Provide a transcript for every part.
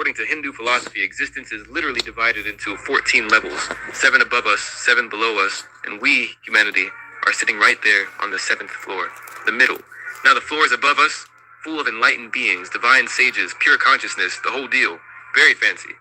according to Hindu philosophy, existence is literally divided into 14 levels, 7 above us, 7 below us, and we, humanity, are sitting right there on the 7th floor, the middle. Now the floor is above us, full of enlightened beings, divine sages, pure consciousness, the whole deal. Very fancy.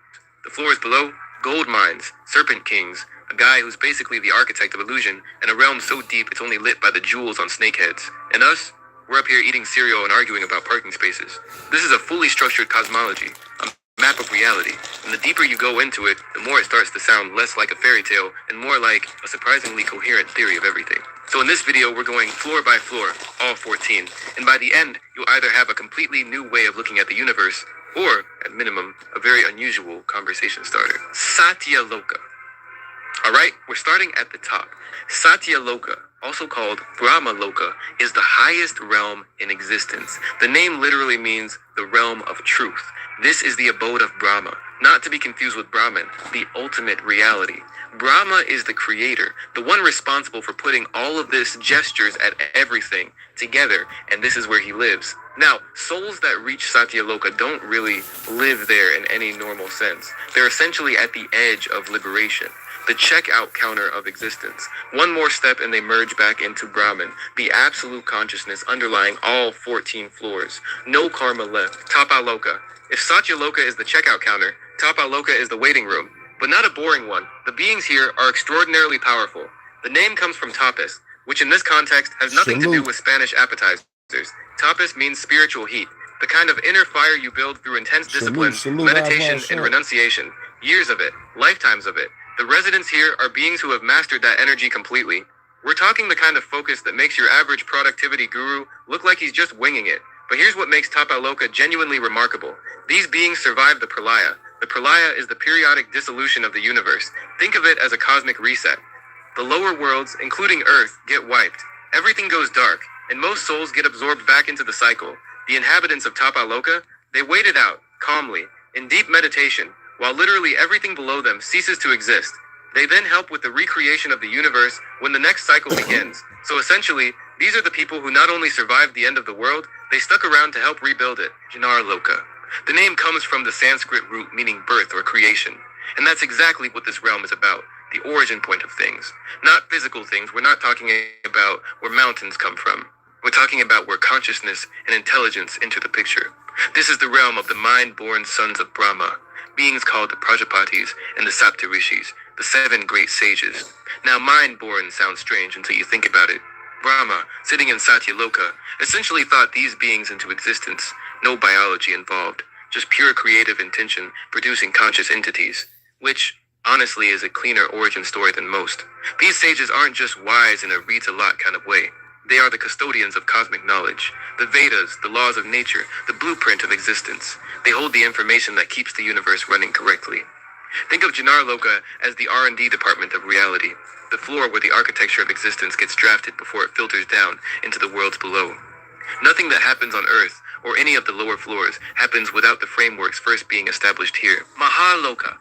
The floor is below, gold mines, serpent kings, a guy who's basically the architect of illusion, and a realm so deep it's only lit by the jewels on snakeheads. And us? We're up here eating cereal and arguing about parking spaces. This is a fully structured cosmology, a map of reality. And the deeper you go into it, the more it starts to sound less like a fairy tale and more like a surprisingly coherent theory of everything. So in this video, we're going floor by floor, all 14. And by the end, you'll either have a completely new way of looking at the universe, or, at minimum, a very unusual conversation starter. Satya Loka. Alright, we're starting at the top. Satya Loka, also called Brahma Loka, is the highest realm in existence. The name literally means the realm of truth. This is the abode of Brahma, not to be confused with Brahman, the ultimate reality. Brahma is the creator, the one responsible for putting all of this gestures at everything together, and this is where he lives. Now, souls that reach Satya Loka don't really live there in any normal sense. They're essentially at the edge of liberation, the checkout counter of existence. One more step and they merge back into Brahman, the absolute consciousness underlying all 14 floors. No karma left. Tapaloka. If Satya Loka is the checkout counter, Tapaloka is the waiting room. But not a boring one. The beings here are extraordinarily powerful. The name comes from tapas, which in this context has nothing to do with Spanish appetizers. Tapas means spiritual heat, the kind of inner fire you build through intense discipline, meditation, and renunciation. Years of it, lifetimes of it. The residents here are beings who have mastered that energy completely. We're talking the kind of focus that makes your average productivity guru look like he's just winging it. But here's what makes Tapaloka genuinely remarkable. These beings survive the pralaya. The pralaya is the periodic dissolution of the universe. Think of it as a cosmic reset. The lower worlds, including Earth, get wiped. Everything goes dark, and most souls get absorbed back into the cycle. The inhabitants of Tapaloka, they wait it out, calmly, in deep meditation, while literally everything below them ceases to exist. They then help with the recreation of the universe when the next cycle begins. So essentially, these are the people who not only survived the end of the world, they stuck around to help rebuild it. Jinar Loka. The name comes from the Sanskrit root meaning birth or creation. And that's exactly what this realm is about, the origin point of things. Not physical things, we're not talking about where mountains come from. We're talking about where consciousness and intelligence enter the picture. This is the realm of the mind-born sons of Brahma, beings called the Prajapatis and the Saptarishis, the 7 great sages. Now mind-born sounds strange until you think about it. Brahma, sitting in Satya Loka, essentially thought these beings into existence. No biology involved, just pure creative intention producing conscious entities, which, honestly, is a cleaner origin story than most. These sages aren't just wise in a reads-a-lot kind of way. They are the custodians of cosmic knowledge, the Vedas, the laws of nature, the blueprint of existence. They hold the information that keeps the universe running correctly. Think of Jinar Loka as the R&D department of reality, the floor where the architecture of existence gets drafted before it filters down into the worlds below. Nothing that happens on Earth, or any of the lower floors, happens without the frameworks first being established here. Mahaloka.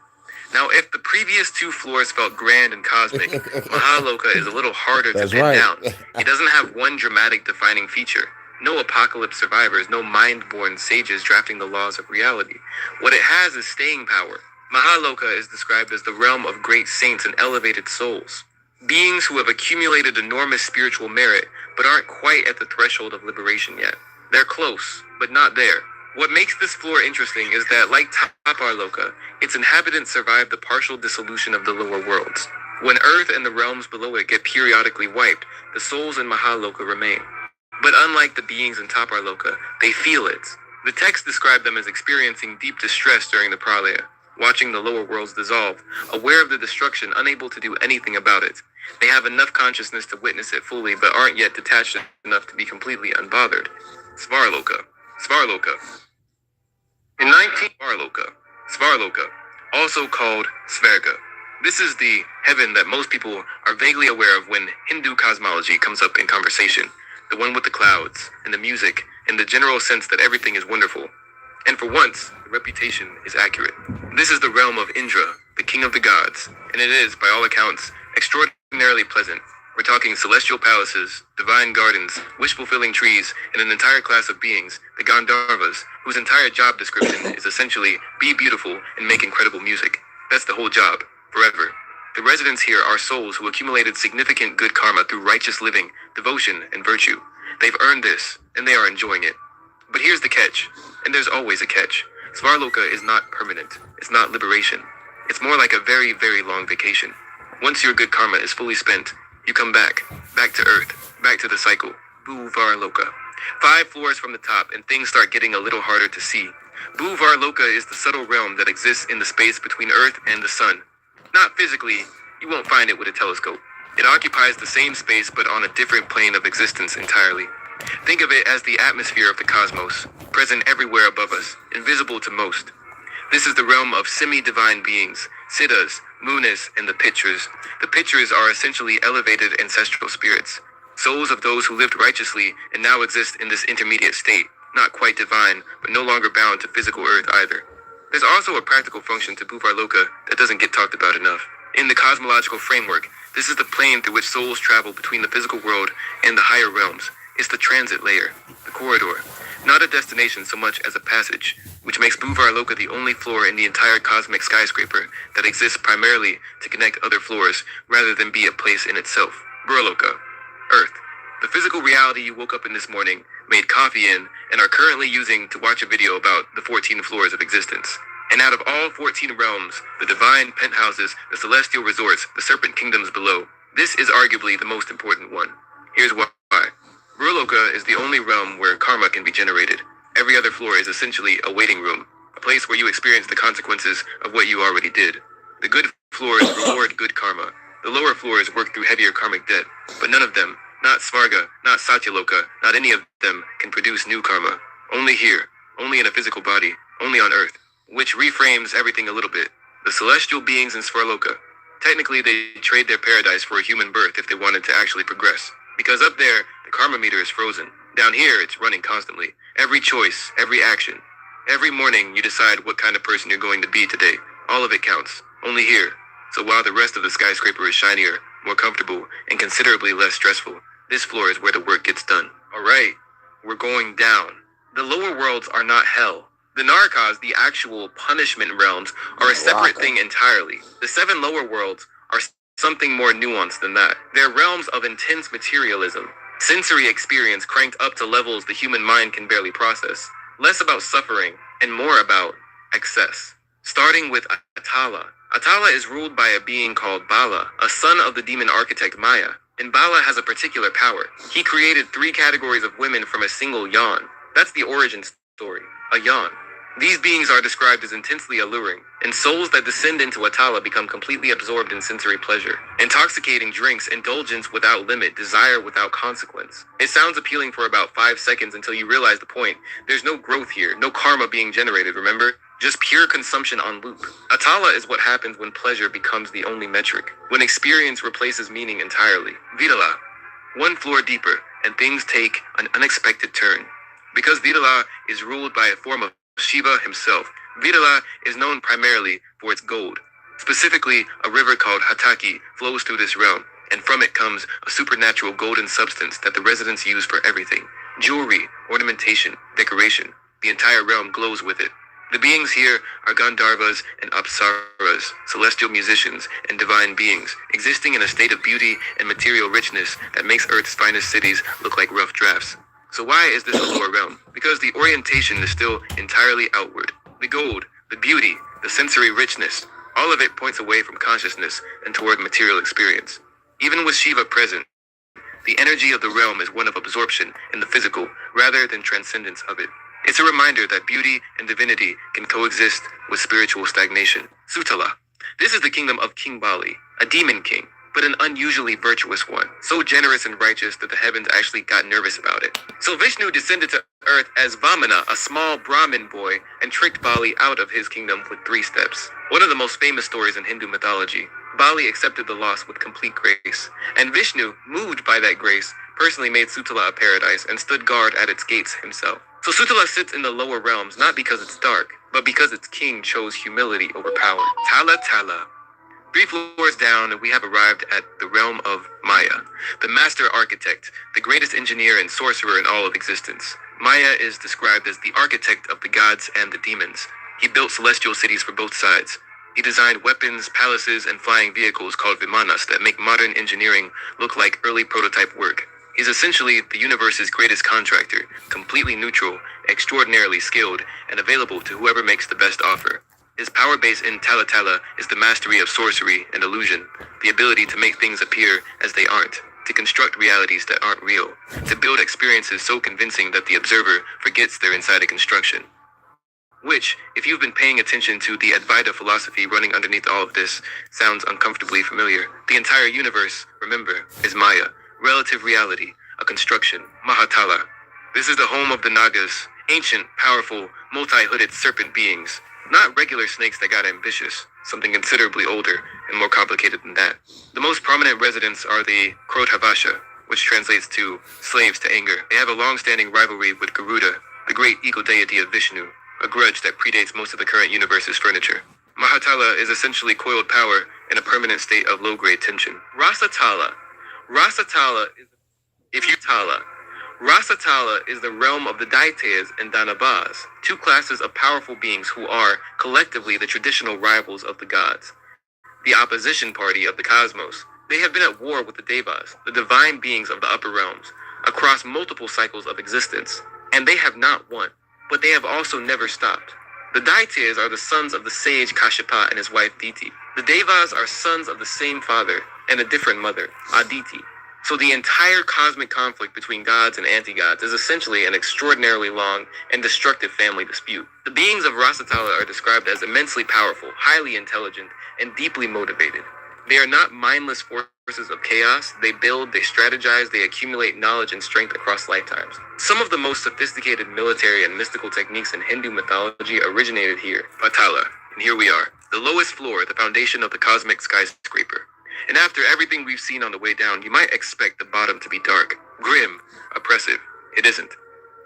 Now, if the previous 2 floors felt grand and cosmic, Mahaloka is a little harder to pin down. It doesn't have one dramatic defining feature. No apocalypse survivors, no mind-born sages drafting the laws of reality. What it has is staying power. Mahaloka is described as the realm of great saints and elevated souls. Beings who have accumulated enormous spiritual merit, but aren't quite at the threshold of liberation yet. They're close, but not there. What makes this floor interesting is that, like Tapaloka, its inhabitants survive the partial dissolution of the lower worlds. When Earth and the realms below it get periodically wiped, the souls in Mahaloka remain. But unlike the beings in Tapaloka, they feel it. The text described them as experiencing deep distress during the pralaya, watching the lower worlds dissolve, aware of the destruction, unable to do anything about it. They have enough consciousness to witness it fully, but aren't yet detached enough to be completely unbothered. Svarloka. In 19 Svarloka, also called Svarga. This is the heaven that most people are vaguely aware of when Hindu cosmology comes up in conversation. The one with the clouds, and the music, and the general sense that everything is wonderful. And for once, the reputation is accurate. This is the realm of Indra, the king of the gods, and it is, by all accounts, extraordinarily pleasant. We're talking celestial palaces, divine gardens, wish-fulfilling trees, and an entire class of beings, the Gandharvas, whose entire job description is essentially be beautiful and make incredible music. That's the whole job, forever. The residents here are souls who accumulated significant good karma through righteous living, devotion, and virtue. They've earned this, and they are enjoying it. But here's the catch, and there's always a catch. Svarloka is not permanent. It's not liberation. It's more like a very, very long vacation. Once your good karma is fully spent, you come back to Earth, back to the cycle. Bhuvarloka. 5 floors from the top, and things start getting a little harder to see. Bhuvarloka is the subtle realm that exists in the space between Earth and the Sun. Not physically, you won't find it with a telescope. It occupies the same space but on a different plane of existence entirely. Think of it as the atmosphere of the cosmos, present everywhere above us, invisible to most. This is the realm of semi-divine beings, siddhas, munis, and the pitras. The pitras are essentially elevated ancestral spirits, souls of those who lived righteously and now exist in this intermediate state, not quite divine, but no longer bound to physical earth either. There's also a practical function to Bhuvarloka that doesn't get talked about enough. In the cosmological framework, this is the plane through which souls travel between the physical world and the higher realms. It's the transit layer, the corridor, not a destination so much as a passage, which makes Bhuvarloka the only floor in the entire cosmic skyscraper that exists primarily to connect other floors rather than be a place in itself. Burloka, Earth, the physical reality you woke up in this morning, made coffee in, and are currently using to watch a video about the 14 floors of existence. And out of all 14 realms, the divine penthouses, the celestial resorts, the serpent kingdoms below, this is arguably the most important one. Here's why. Burloka is the only realm where karma can be generated. Every other floor is essentially a waiting room, a place where you experience the consequences of what you already did. The good floors reward good karma. The lower floors work through heavier karmic debt, but none of them, not Svarga, not Satyaloka, not any of them, can produce new karma. Only here, only in a physical body, only on Earth, which reframes everything a little bit. The celestial beings in Svarloka, technically they trade their paradise for a human birth if they wanted to actually progress. Because up there, the karma meter is frozen. Down here, it's running constantly. Every choice, every action. Every morning, you decide what kind of person you're going to be today. All of it counts. Only here. So while the rest of the skyscraper is shinier, more comfortable, and considerably less stressful, this floor is where the work gets done. Alright, we're going down. The lower worlds are not hell. The Narakas, the actual punishment realms, are a separate thing entirely. The 7 lower worlds are something more nuanced than that. They're realms of intense materialism. Sensory experience cranked up to levels the human mind can barely process. Less about suffering, and more about excess. Starting with Atala. Atala is ruled by a being called Bala, a son of the demon architect Maya. And Bala has a particular power. He created 3 categories of women from a single yawn. That's the origin story. A yawn. These beings are described as intensely alluring, and souls that descend into Atala become completely absorbed in sensory pleasure. Intoxicating drinks, indulgence without limit, desire without consequence. It sounds appealing for about 5 seconds until you realize the point. There's no growth here, no karma being generated, remember? Just pure consumption on loop. Atala is what happens when pleasure becomes the only metric, when experience replaces meaning entirely. Vidala. 1 floor deeper, and things take an unexpected turn. Because Vidala is ruled by a form of Shiva himself, Vidala is known primarily for its gold. Specifically, a river called Hataki flows through this realm, and from it comes a supernatural golden substance that the residents use for everything. Jewelry, ornamentation, decoration. The entire realm glows with it. The beings here are Gandharvas and Apsaras, celestial musicians and divine beings, existing in a state of beauty and material richness that makes Earth's finest cities look like rough drafts. So why is this a lower realm? Because the orientation is still entirely outward. The gold, the beauty, the sensory richness, all of it points away from consciousness and toward material experience. Even with Shiva present, the energy of the realm is one of absorption in the physical rather than transcendence of it. It's a reminder that beauty and divinity can coexist with spiritual stagnation. Sutala. This is the kingdom of King Bali, a demon king, but an unusually virtuous one, so generous and righteous that the heavens actually got nervous about it. So Vishnu descended to earth as Vamana, a small Brahmin boy, and tricked Bali out of his kingdom with 3 steps. One of the most famous stories in Hindu mythology. Bali accepted the loss with complete grace, and Vishnu, moved by that grace, personally made Sutala a paradise and stood guard at its gates himself. So Sutala sits in the lower realms not because it's dark, but because its king chose humility over power. Tala Tala. 3 floors down, we have arrived at the realm of Maya, the master architect, the greatest engineer and sorcerer in all of existence. Maya is described as the architect of the gods and the demons. He built celestial cities for both sides. He designed weapons, palaces, and flying vehicles called Vimanas that make modern engineering look like early prototype work. He's essentially the universe's greatest contractor, completely neutral, extraordinarily skilled, and available to whoever makes the best offer. His power base in Tala Tala is the mastery of sorcery and illusion, the ability to make things appear as they aren't, to construct realities that aren't real, to build experiences so convincing that the observer forgets they're inside a construction. Which, if you've been paying attention to the Advaita philosophy running underneath all of this, sounds uncomfortably familiar. The entire universe, remember, is Maya, relative reality, a construction, Mahatala. This is the home of the Nagas, ancient, powerful, multi-hooded serpent beings. Not regular snakes that got ambitious, something considerably older and more complicated than that. The most prominent residents are the Krodhavasha, which translates to slaves to anger. They have a long-standing rivalry with Garuda, the great eagle deity of Vishnu, a grudge that predates most of the current universe's furniture. Mahatala is essentially coiled power in a permanent state of low-grade tension. Rasatala. Rasatala is the realm of the Daityas and Danavas, two classes of powerful beings who are, collectively, the traditional rivals of the gods. The opposition party of the cosmos. They have been at war with the Devas, the divine beings of the upper realms, across multiple cycles of existence, and they have not won. But they have also never stopped. The Daityas are the sons of the sage Kashyapa and his wife Diti. The Devas are sons of the same father and a different mother, Aditi. So the entire cosmic conflict between gods and anti-gods is essentially an extraordinarily long and destructive family dispute. The beings of Rasatala are described as immensely powerful, highly intelligent, and deeply motivated. They are not mindless forces of chaos. They build, they strategize, they accumulate knowledge and strength across lifetimes. Some of the most sophisticated military and mystical techniques in Hindu mythology originated here, Patala. And here we are, the lowest floor, the foundation of the cosmic skyscraper. And after everything we've seen on the way down, you might expect the bottom to be dark, grim, oppressive. It isn't.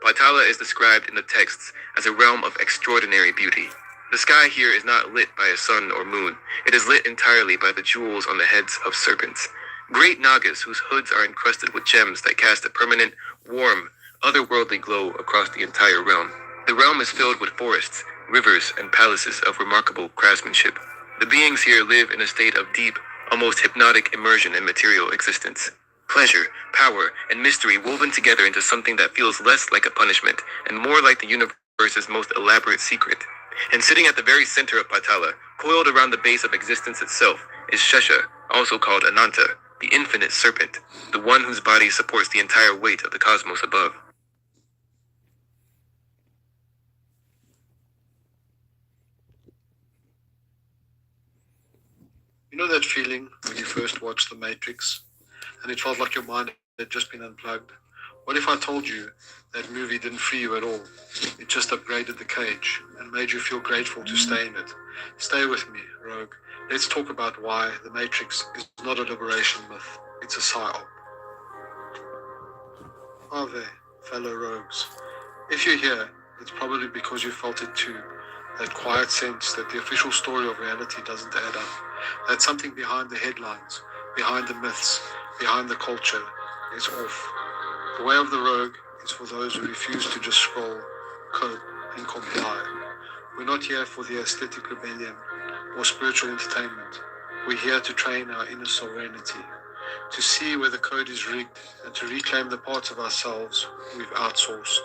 Patala is described in the texts as a realm of extraordinary beauty. The sky here is not lit by a sun or moon. It is lit entirely by the jewels on the heads of serpents. Great Nagas whose hoods are encrusted with gems that cast a permanent, warm, otherworldly glow across the entire realm. The realm is filled with forests, rivers, and palaces of remarkable craftsmanship. The beings here live in a state of deep, almost hypnotic immersion in material existence. Pleasure, power, and mystery woven together into something that feels less like a punishment and more like the universe's most elaborate secret. And sitting at the very center of Patala, coiled around the base of existence itself, is Shesha, also called Ananta, the infinite serpent, the one whose body supports the entire weight of the cosmos above. You know that feeling when you first watched The Matrix and it felt like your mind had just been unplugged? What if I told you that movie didn't free you at all? It just upgraded the cage and made you feel grateful to stay in it. Stay with me, Rogue. Let's talk about why The Matrix is not a liberation myth. It's a psyop. Ave, fellow rogues. If you're here, it's probably because you felt it too. That quiet sense that the official story of reality doesn't add up. That something behind the headlines, behind the myths, behind the culture is off. The way of the rogue is for those who refuse to just scroll, code, and comply. We're not here for the aesthetic rebellion or spiritual entertainment. We're here to train our inner sovereignty, to see where the code is rigged, and to reclaim the parts of ourselves we've outsourced.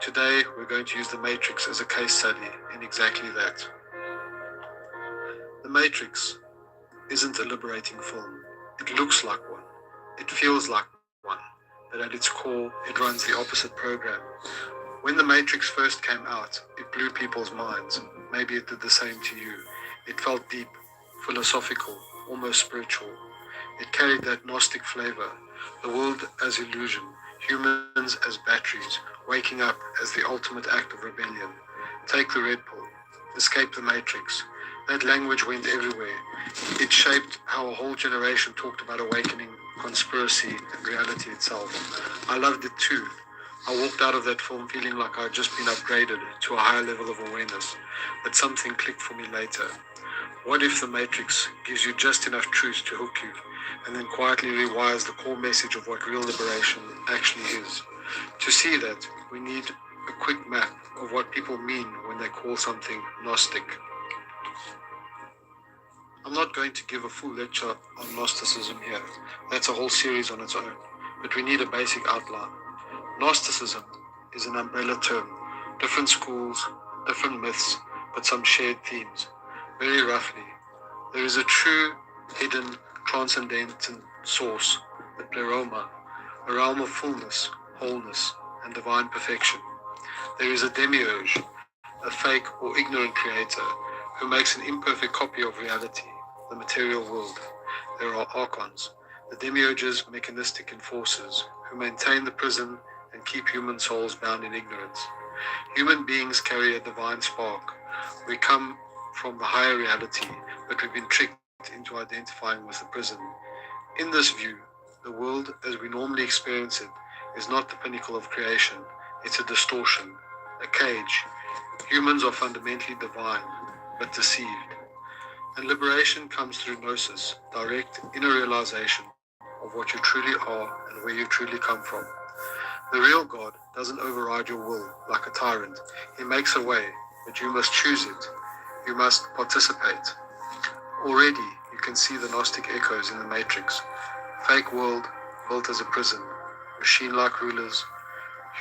Today, we're going to use The Matrix as a case study in exactly that. The Matrix isn't a liberating film. It looks like one. It feels like one. But at its core, it runs the opposite program. When The Matrix first came out, it blew people's minds. Maybe it did the same to you. It felt deep, philosophical, almost spiritual. It carried that Gnostic flavor, the world as illusion, humans as batteries, waking up as the ultimate act of rebellion. Take the red pill, escape the Matrix. That language went everywhere. It shaped how a whole generation talked about awakening, conspiracy, and reality itself. I loved it too. I walked out of that film feeling like I'd just been upgraded to a higher level of awareness, but something clicked for me later. What if the Matrix gives you just enough truth to hook you, and then quietly rewires the core message of what real liberation actually is? To see that, we need a quick map of what people mean when they call something Gnostic. I'm not going to give a full lecture on Gnosticism here. That's a whole series on its own. But we need a basic outline. Gnosticism is an umbrella term. Different schools, different myths, but some shared themes. Very roughly, there is a true, hidden, transcendental source, the pleroma, a realm of fullness, wholeness, and divine perfection. There is a demiurge, a fake or ignorant creator who makes an imperfect copy of reality, the material world. There are archons, the demiurge's mechanistic enforcers who maintain the prison and keep human souls bound in ignorance. Human beings carry a divine spark. We come from the higher reality, but we've been tricked into identifying with the prison. In this view, the world as we normally experience it is not the pinnacle of creation. It's a distortion, a cage. Humans are fundamentally divine, but deceived. And liberation comes through gnosis, direct inner realization of what you truly are and where you truly come from. The real God doesn't override your will like a tyrant. He makes a way, but you must choose it. You must participate. Already, you can see the Gnostic echoes in the Matrix. Fake world built as a prison, machine-like rulers,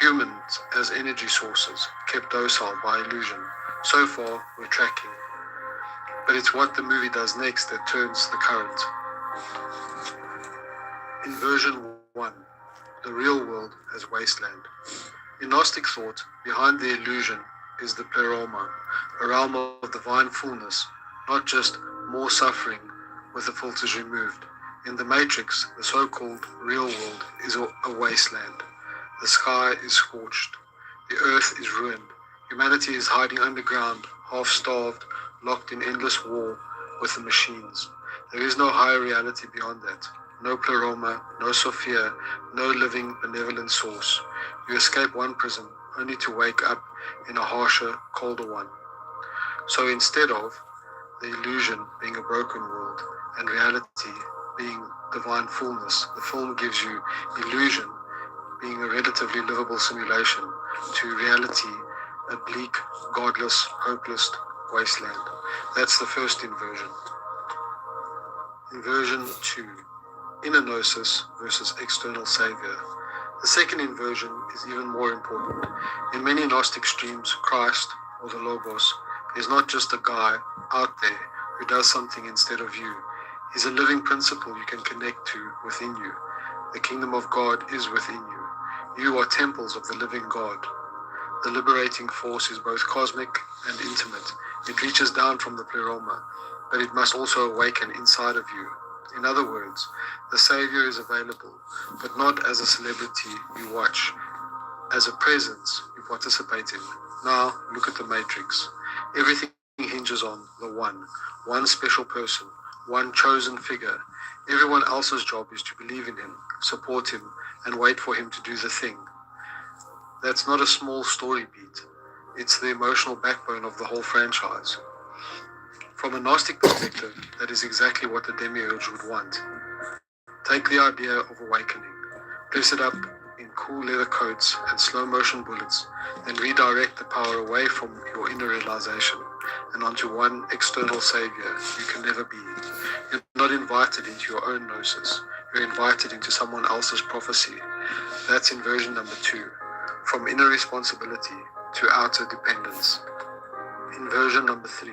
humans as energy sources, kept docile by illusion. So far, we're tracking. But it's what the movie does next that turns the current. Inversion 1. The real world as wasteland. In Gnostic thought, behind the illusion is the pleroma, a realm of divine fullness, not just more suffering with the filters removed. In the Matrix, the so-called real world is a wasteland. The sky is scorched. The earth is ruined. Humanity is hiding underground, half-starved, locked in endless war with the machines. There is no higher reality beyond that. No pleroma, no Sophia, no living, benevolent source. You escape one prison, only to wake up in a harsher, colder one. So instead of the illusion being a broken world and reality being divine fullness, the film gives you illusion being a relatively livable simulation to reality, a bleak, godless, hopeless wasteland. That's the first inversion. Inversion 2. Inner gnosis versus external savior. The second inversion is even more important. In many Gnostic streams, Christ, or the Logos, is not just a guy out there who does something instead of you. He's a living principle you can connect to within you. The kingdom of God is within you. You are temples of the living God. The liberating force is both cosmic and intimate. It reaches down from the pleroma, but it must also awaken inside of you. In other words, the Savior is available, but not as a celebrity you watch, as a presence you participate in. Now, look at the Matrix. Everything hinges on the one special person, one chosen figure. Everyone else's job is to believe in him, support him, and wait for him to do the thing. That's not a small story beat. It's the emotional backbone of the whole franchise. From a Gnostic perspective, that is exactly what the demiurge would want. Take the idea of awakening, dress it up in cool leather coats and slow motion bullets, then redirect the power away from your inner realization and onto one external savior you can never be. You're not invited into your own gnosis. You're invited into someone else's prophecy. That's inversion number 2, from inner responsibility to outer dependence. Inversion number 3,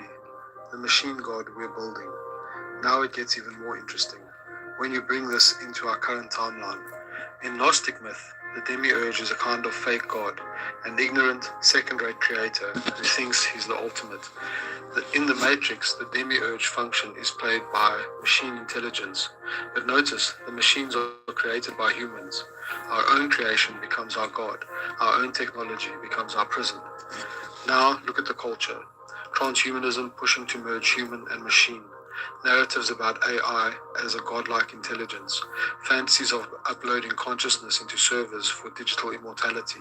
the machine god we're building. Now it gets even more interesting when you bring this into our current timeline. In Gnostic myth, the demiurge is a kind of fake god, an ignorant, second-rate creator who thinks he's the ultimate. In the Matrix, the demiurge function is played by machine intelligence. But notice, the machines are created by humans. Our own creation becomes our god. Our own technology becomes our prison. Now, look at the culture. Transhumanism pushing to merge human and machine. narratives about AI as a godlike intelligence, fantasies of uploading consciousness into servers for digital immortality,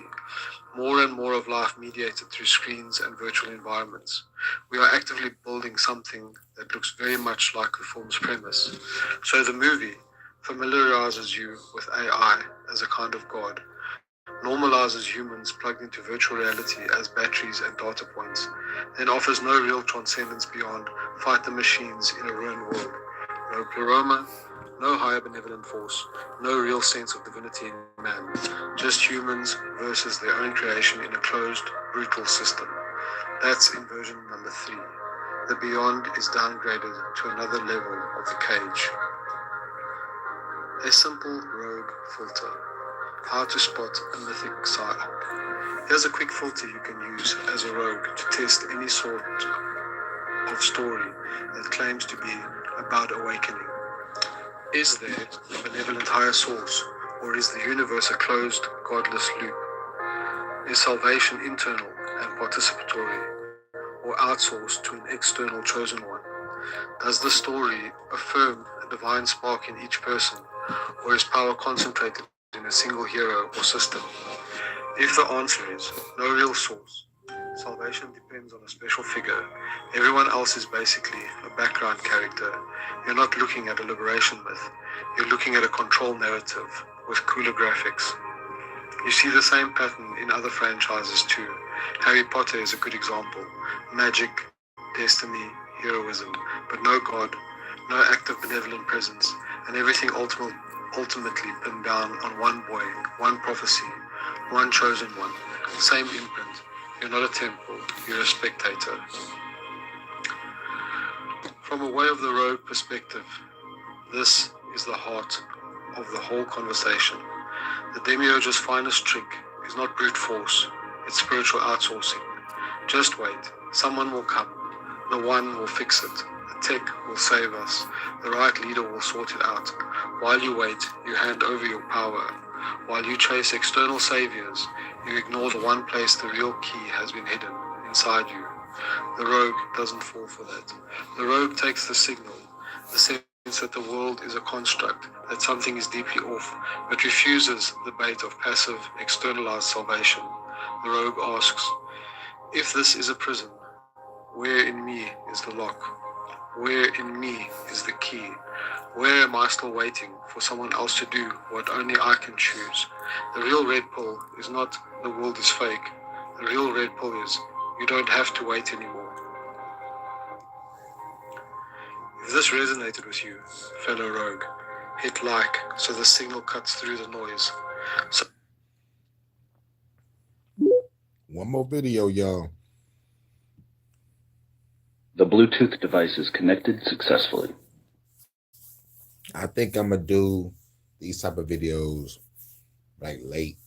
more and more of life mediated through screens and virtual environments. We are actively building something that looks very much like the film's premise. So the movie familiarizes you with AI as a kind of god, normalizes humans plugged into virtual reality as batteries and data points, then offers no real transcendence beyond fight the machines in a ruined world. No pleroma, no higher benevolent force, no real sense of divinity in man, just humans versus their own creation in a closed, brutal system. That's inversion number 3. The beyond is downgraded to another level of the cage. A simple rogue filter. How to spot a mythic Psylocke. Here's a quick filter you can use as a rogue to test any sort of story that claims to be about awakening. Is there a benevolent higher source, or is the universe a closed, godless loop? Is salvation internal and participatory, or outsourced to an external chosen one? Does the story affirm a divine spark in each person, or is power concentrated in a single hero or system? If the answer is no real source, salvation depends on a special figure, everyone else is basically a background character, you're not looking at a liberation myth, you're looking at a control narrative with cooler graphics. You see the same pattern in other franchises too. Harry Potter is a good example. Magic, destiny, heroism, but no god, no active benevolent presence, and everything ultimately pinned down on one boy, one prophecy, one chosen one, same imprint. You're not a temple, you're a spectator. From a way of the rogue perspective, this is the heart of the whole conversation. The demiurge's finest trick is not brute force, it's spiritual outsourcing. Just wait, someone will come, the one will fix it, the tech will save us, the right leader will sort it out. While you wait, you hand over your power. While you chase external saviors, you ignore the one place the real key has been hidden, inside you. The rogue doesn't fall for that. The rogue takes the signal, the sense that the world is a construct, that something is deeply off, but refuses the bait of passive, externalized salvation. The rogue asks, if this is a prison, where in me is the lock? Where in me is the key? Where am I still waiting for someone else to do what only I can choose? The real red pill is not the world is fake. The real red pill is you don't have to wait anymore. If this resonated with you, fellow rogue, hit like so the signal cuts through the noise. One more video, y'all. The Bluetooth device is connected successfully. I think I'm gonna do these type of videos like late,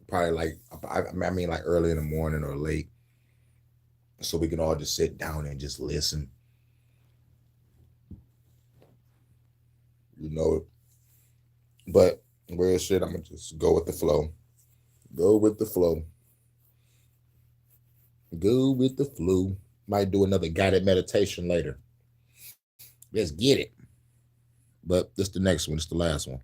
probably like like early in the morning or late, so we can all just sit down and just listen. You know, but real shit, I'm gonna just go with the flow. Go with the flow. Go with the flow. Might do another guided meditation later. Let's get it. But this is the next one. It's the last one.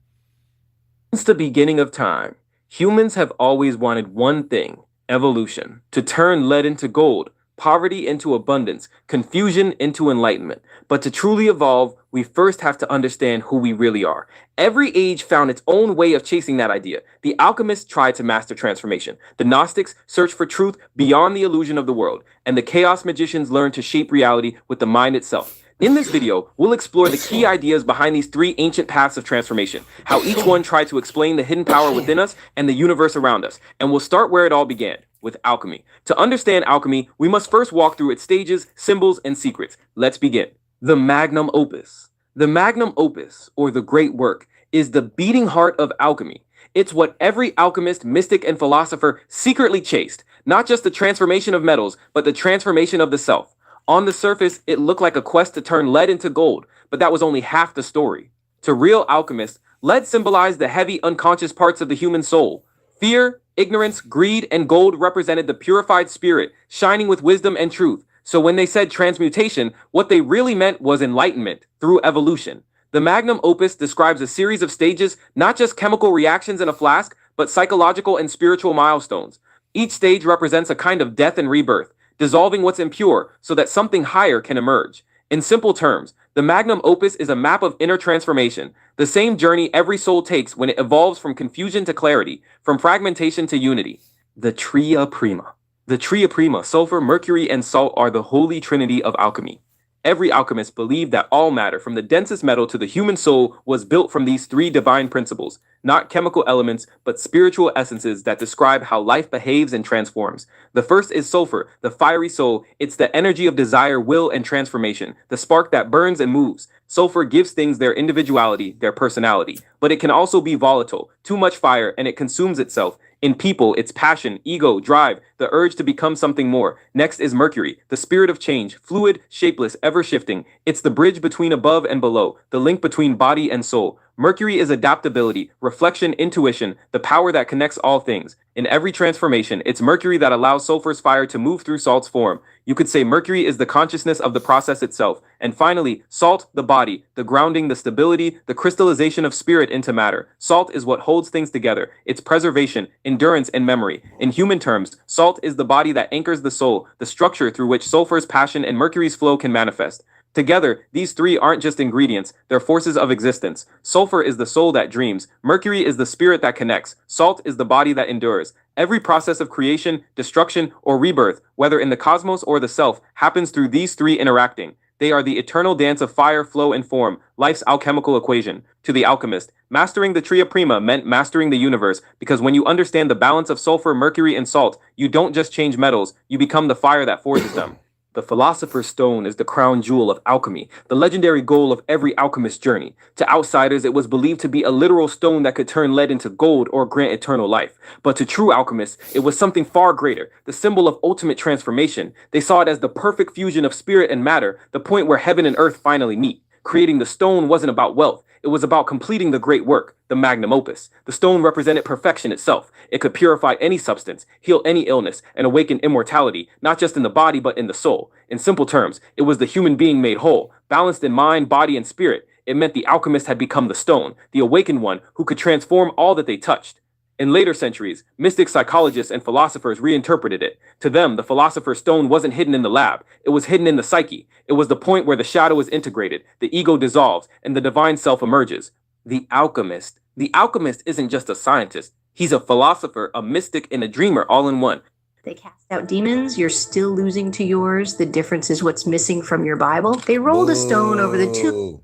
Since the beginning of time, humans have always wanted one thing, evolution, to turn lead into gold, poverty into abundance, confusion into enlightenment. But to truly evolve, we first have to understand who we really are. Every age found its own way of chasing that idea. The alchemists tried to master transformation. The Gnostics searched for truth beyond the illusion of the world. And the chaos magicians learned to shape reality with the mind itself. In this video, we'll explore the key ideas behind these 3 ancient paths of transformation, how each one tried to explain the hidden power within us and the universe around us. And we'll start where it all began, with alchemy. To understand alchemy, we must first walk through its stages, symbols, and secrets. Let's begin. The magnum opus. The magnum opus, or the great work, is the beating heart of alchemy. It's what every alchemist, mystic, and philosopher secretly chased. Not just the transformation of metals, but the transformation of the self. On the surface, it looked like a quest to turn lead into gold, but that was only half the story. To real alchemists, lead symbolized the heavy, unconscious parts of the human soul. Fear, ignorance, greed, and gold represented the purified spirit, shining with wisdom and truth. So when they said transmutation, what they really meant was enlightenment through evolution. The magnum opus describes a series of stages, not just chemical reactions in a flask, but psychological and spiritual milestones. Each stage represents a kind of death and rebirth, dissolving what's impure so that something higher can emerge. In simple terms, the magnum opus is a map of inner transformation, the same journey every soul takes when it evolves from confusion to clarity, from fragmentation to unity. The Tria Prima. The Tria Prima, sulfur, mercury, and salt are the holy trinity of alchemy. Every alchemist believed that all matter, from the densest metal to the human soul, was built from these three divine principles, not chemical elements, but spiritual essences that describe how life behaves and transforms. The first is sulfur, the fiery soul. It's the energy of desire, will, and transformation, the spark that burns and moves. Sulfur gives things their individuality, their personality, but it can also be volatile, too much fire, and it consumes itself. In people, it's passion, ego, drive, the urge to become something more. Next is Mercury, the spirit of change, fluid, shapeless, ever shifting. It's the bridge between above and below, the link between body and soul. Mercury is adaptability, reflection, intuition, the power that connects all things. In every transformation, it's Mercury that allows sulfur's fire to move through salt's form. You could say Mercury is the consciousness of the process itself. And finally, salt, the body, the grounding, the stability, the crystallization of spirit into matter. Salt is what holds things together. It's preservation, endurance, and memory. In human terms, salt is the body that anchors the soul, the structure through which sulfur's passion and Mercury's flow can manifest. Together, these three aren't just ingredients, they're forces of existence. Sulfur is the soul that dreams, Mercury is the spirit that connects, salt is the body that endures. Every process of creation, destruction, or rebirth, whether in the cosmos or the self, happens through these three interacting. They are the eternal dance of fire, flow, and form, life's alchemical equation. To the alchemist, mastering the Tria Prima meant mastering the universe, because when you understand the balance of sulfur, mercury, and salt, you don't just change metals, you become the fire that forges them. The Philosopher's Stone is the crown jewel of alchemy, the legendary goal of every alchemist's journey. To outsiders, it was believed to be a literal stone that could turn lead into gold or grant eternal life. But to true alchemists, it was something far greater, the symbol of ultimate transformation. They saw it as the perfect fusion of spirit and matter, the point where heaven and earth finally meet. Creating the stone wasn't about wealth. It was about completing the great work, the magnum opus. The stone represented perfection itself. It could purify any substance, heal any illness, and awaken immortality, not just in the body, but in the soul. In simple terms, it was the human being made whole, balanced in mind, body, and spirit. It meant the alchemist had become the stone, the awakened one who could transform all that they touched. In later centuries, mystic psychologists and philosophers reinterpreted it. To them, the philosopher's stone wasn't hidden in the lab. It was hidden in the psyche. It was the point where the shadow is integrated, the ego dissolves, and the divine self emerges. The alchemist. The alchemist isn't just a scientist. He's a philosopher, a mystic, and a dreamer all in one. They cast out demons. You're still losing to yours. The difference is what's missing from your Bible. They rolled a stone over the tomb.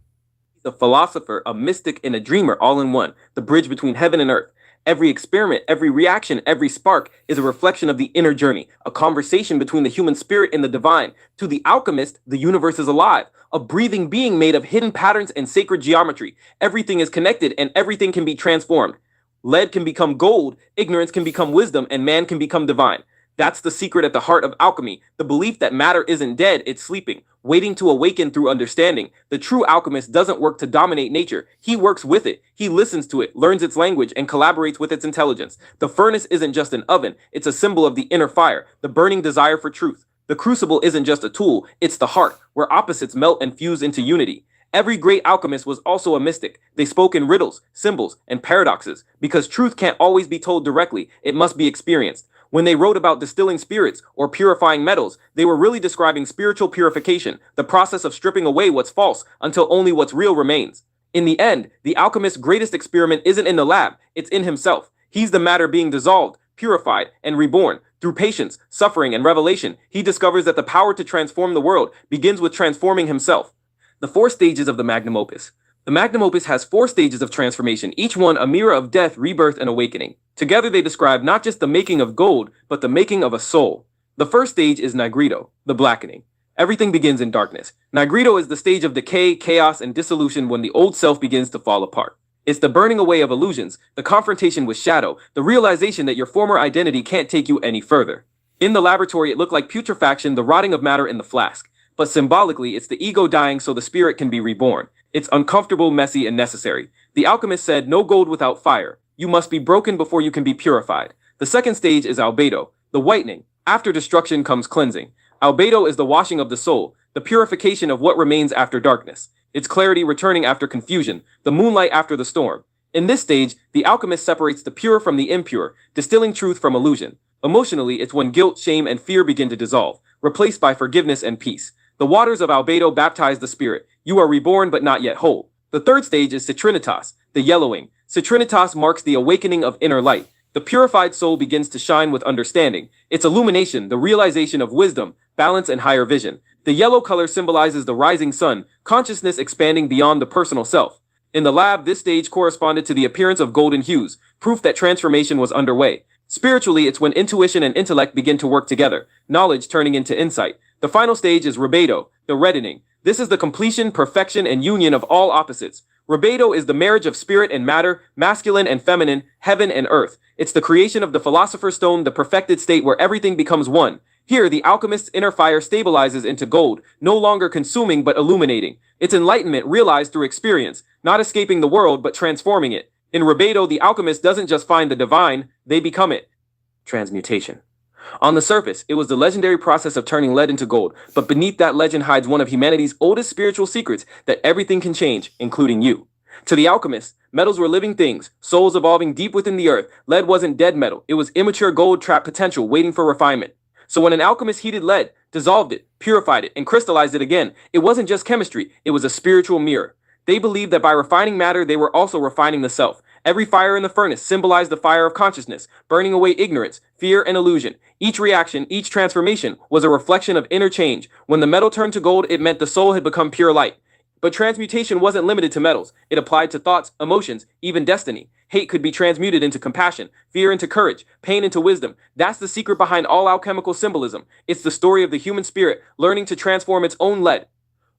He's a philosopher, a mystic, and a dreamer all in one. The bridge between heaven and earth. Every experiment, every reaction, every spark is a reflection of the inner journey, a conversation between the human spirit and the divine. To the alchemist, the universe is alive, a breathing being made of hidden patterns and sacred geometry. Everything is connected and everything can be transformed. Lead can become gold, ignorance can become wisdom, and man can become divine. That's the secret at the heart of alchemy, the belief that matter isn't dead, it's sleeping, waiting to awaken through understanding. The true alchemist doesn't work to dominate nature. He works with it. He listens to it, learns its language, and collaborates with its intelligence. The furnace isn't just an oven. It's a symbol of the inner fire, the burning desire for truth. The crucible isn't just a tool. It's the heart, where opposites melt and fuse into unity. Every great alchemist was also a mystic. They spoke in riddles, symbols, and paradoxes, because truth can't always be told directly. It must be experienced. When they wrote about distilling spirits or purifying metals, they were really describing spiritual purification, the process of stripping away what's false until only what's real remains. In the end, the alchemist's greatest experiment isn't in the lab, it's in himself. He's the matter being dissolved, purified, and reborn. Through patience, suffering, and revelation, he discovers that the power to transform the world begins with transforming himself. The 4 stages of the magnum opus. The magnum opus has 4 stages of transformation, each one a mirror of death, rebirth, and awakening. Together they describe not just the making of gold, but the making of a soul. The first stage is Nigredo, the blackening. Everything begins in darkness. Nigredo is the stage of decay, chaos, and dissolution when the old self begins to fall apart. It's the burning away of illusions, the confrontation with shadow, the realization that your former identity can't take you any further. In the laboratory, it looked like putrefaction, the rotting of matter in the flask. But symbolically, it's the ego dying so the spirit can be reborn. It's uncomfortable, messy, and necessary. The alchemist said, no gold without fire. You must be broken before you can be purified. The second stage is albedo, the whitening. After destruction comes cleansing. Albedo is the washing of the soul, the purification of what remains after darkness, its clarity returning after confusion, the moonlight after the storm. In this stage, the alchemist separates the pure from the impure, distilling truth from illusion. Emotionally, it's when guilt, shame, and fear begin to dissolve, replaced by forgiveness and peace. The waters of Albedo baptize the spirit. You are reborn but not yet whole. The third stage is Citrinitas, the yellowing. Citrinitas marks the awakening of inner light. The purified soul begins to shine with understanding. Its illumination, the realization of wisdom, balance, and higher vision. The yellow color symbolizes the rising sun, consciousness expanding beyond the personal self. In the lab, this stage corresponded to the appearance of golden hues, proof that transformation was underway. Spiritually, it's when intuition and intellect begin to work together, knowledge turning into insight. The final stage is Rubedo, the reddening. This is the completion, perfection, and union of all opposites. Rubedo is the marriage of spirit and matter, masculine and feminine, heaven and earth. It's the creation of the philosopher's stone, the perfected state where everything becomes one. Here, the alchemist's inner fire stabilizes into gold, no longer consuming but illuminating. It's enlightenment realized through experience, not escaping the world but transforming it. In Rubedo, the alchemist doesn't just find the divine, they become it. Transmutation. On the surface, it was the legendary process of turning lead into gold, but beneath that legend hides one of humanity's oldest spiritual secrets, that everything can change, including you. To the alchemist, metals were living things, souls evolving deep within the earth. Lead wasn't dead metal, it was immature gold trapped potential waiting for refinement. So when an alchemist heated lead, dissolved it, purified it, and crystallized it again, it wasn't just chemistry, it was a spiritual mirror. They believed that by refining matter, they were also refining the self. Every fire in the furnace symbolized the fire of consciousness, burning away ignorance, fear, and illusion. Each reaction, each transformation was a reflection of inner change. When the metal turned to gold, it meant the soul had become pure light. But transmutation wasn't limited to metals. It applied to thoughts, emotions, even destiny. Hate could be transmuted into compassion, fear into courage, pain into wisdom. That's the secret behind all alchemical symbolism. It's the story of the human spirit learning to transform its own lead.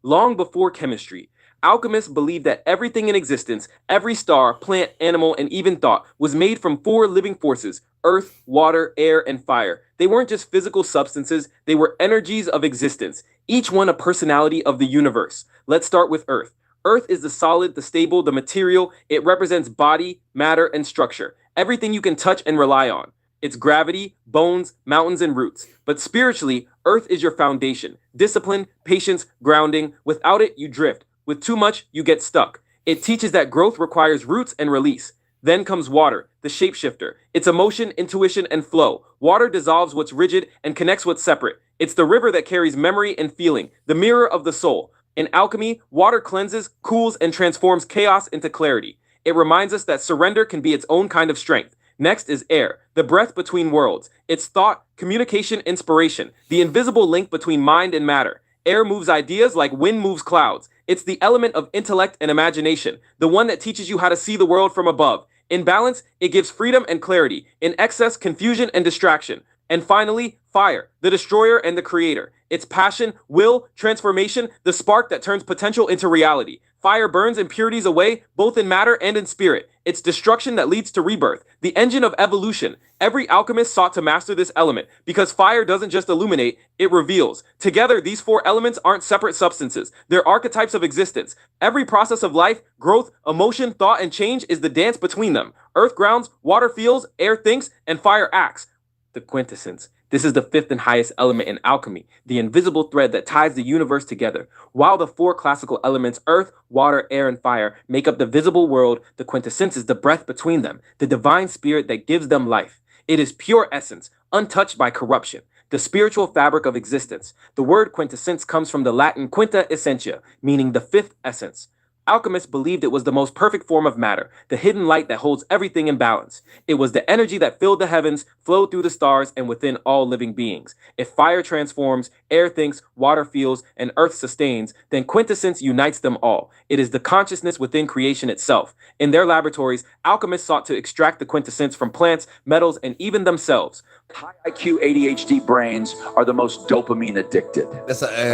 Long before chemistry, alchemists believed that everything in existence, every star, plant, animal, and even thought, was made from four living forces: earth, water, air, and fire. They weren't just physical substances, they were energies of existence, each one a personality of the universe. Let's start with earth. Earth is the solid, the stable, the material. It represents body, matter, and structure. Everything you can touch and rely on. It's gravity, bones, mountains, and roots. But spiritually, earth is your foundation. Discipline, patience, grounding. Without it, you drift. With too much, you get stuck. It teaches that growth requires roots and release. Then comes water, the shapeshifter. It's emotion, intuition, and flow. Water dissolves what's rigid and connects what's separate. It's the river that carries memory and feeling, the mirror of the soul. In alchemy, water cleanses, cools, and transforms chaos into clarity. It reminds us that surrender can be its own kind of strength. Next is air, the breath between worlds. It's thought, communication, inspiration, the invisible link between mind and matter. Air moves ideas like wind moves clouds. It's the element of intellect and imagination, the one that teaches you how to see the world from above. In balance, it gives freedom and clarity. In excess, confusion and distraction. And finally, fire, the destroyer and the creator. It's passion, will, transformation, the spark that turns potential into reality. Fire burns impurities away, both in matter and in spirit. It's destruction that leads to rebirth, the engine of evolution. Every alchemist sought to master this element, because fire doesn't just illuminate, it reveals. Together, these four elements aren't separate substances. They're archetypes of existence. Every process of life, growth, emotion, thought, and change is the dance between them. Earth grounds, water feels, air thinks, and fire acts. The quintessence. This is the fifth and highest element in alchemy, the invisible thread that ties the universe together. While the four classical elements, earth, water, air, and fire, make up the visible world, the quintessence is the breath between them, the divine spirit that gives them life. It is pure essence, untouched by corruption, the spiritual fabric of existence. The word quintessence comes from the Latin quinta essentia, meaning the fifth essence. Alchemists believed it was the most perfect form of matter, the hidden light that holds everything in balance. It was the energy that filled the heavens, flowed through the stars, and within all living beings. If fire transforms, air thinks, water feels, and earth sustains, then quintessence unites them all. It is the consciousness within creation itself. In their laboratories, alchemists sought to extract the quintessence from plants, metals, and even themselves. High IQ ADHD brains are the most dopamine addicted.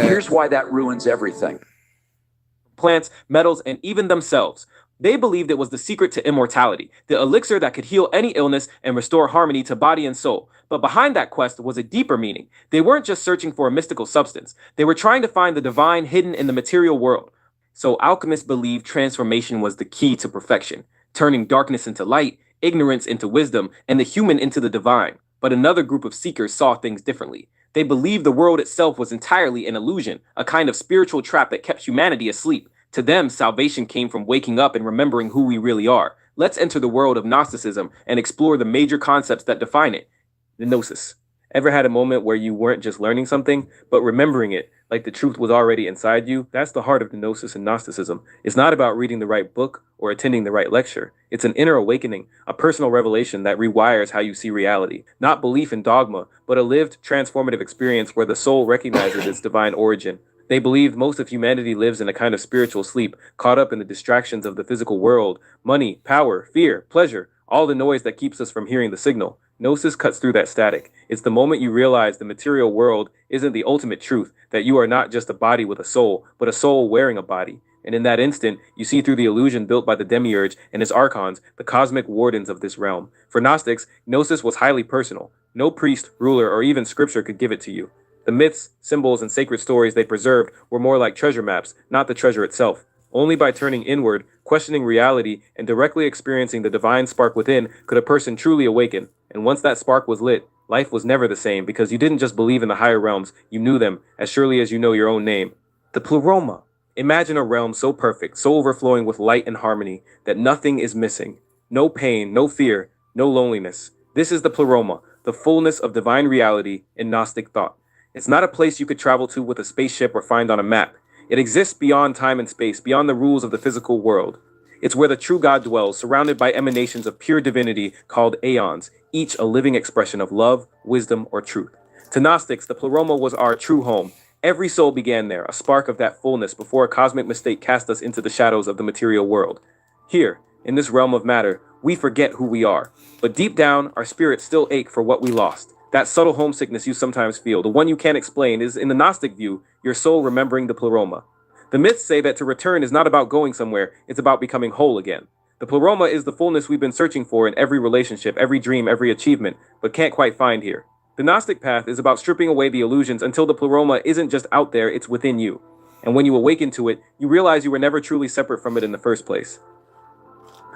Here's why that ruins everything. Plants, metals, and even themselves. They believed it was the secret to immortality, the elixir that could heal any illness and restore harmony to body and soul. But behind that quest was a deeper meaning. They weren't just searching for a mystical substance. They were trying to find the divine hidden in the material world. So alchemists believed transformation was the key to perfection, turning darkness into light, ignorance into wisdom, and the human into the divine. But another group of seekers saw things differently. They believed the world itself was entirely an illusion, a kind of spiritual trap that kept humanity asleep. To them, salvation came from waking up and remembering who we really are. Let's enter the world of Gnosticism and explore the major concepts that define it. The Gnosis. Ever had a moment where you weren't just learning something, but remembering it, like the truth was already inside you? That's the heart of the Gnosis and Gnosticism. It's not about reading the right book or attending the right lecture. It's an inner awakening, a personal revelation that rewires how you see reality. Not belief in dogma, but a lived, transformative experience where the soul recognizes its divine origin. They believed most of humanity lives in a kind of spiritual sleep, caught up in the distractions of the physical world, money, power, fear, pleasure, all the noise that keeps us from hearing the signal. Gnosis cuts through that static. It's the moment you realize the material world isn't the ultimate truth, that you are not just a body with a soul, but a soul wearing a body. And in that instant, you see through the illusion built by the demiurge and his archons, the cosmic wardens of this realm. For Gnostics, Gnosis was highly personal. No priest, ruler, or even scripture could give it to you. The myths, symbols, and sacred stories they preserved were more like treasure maps, not the treasure itself. Only by turning inward, questioning reality, and directly experiencing the divine spark within could a person truly awaken. And once that spark was lit, life was never the same, because you didn't just believe in the higher realms, you knew them as surely as you know your own name. The Pleroma. Imagine a realm so perfect, so overflowing with light and harmony, that nothing is missing. No pain, no fear, no loneliness. This is the Pleroma, the fullness of divine reality in Gnostic thought. It's not a place you could travel to with a spaceship or find on a map. It exists beyond time and space, beyond the rules of the physical world. It's where the true God dwells, surrounded by emanations of pure divinity called aeons, each a living expression of love, wisdom, or truth. To Gnostics, the Pleroma was our true home. Every soul began there, a spark of that fullness before a cosmic mistake cast us into the shadows of the material world. Here, in this realm of matter, we forget who we are. But deep down, our spirits still ache for what we lost. That subtle homesickness you sometimes feel, the one you can't explain, is, in the Gnostic view, your soul remembering the Pleroma. The myths say that to return is not about going somewhere, it's about becoming whole again. The Pleroma is the fullness we've been searching for in every relationship, every dream, every achievement, but can't quite find here. The Gnostic path is about stripping away the illusions until the Pleroma isn't just out there, it's within you. And when you awaken to it, you realize you were never truly separate from it in the first place.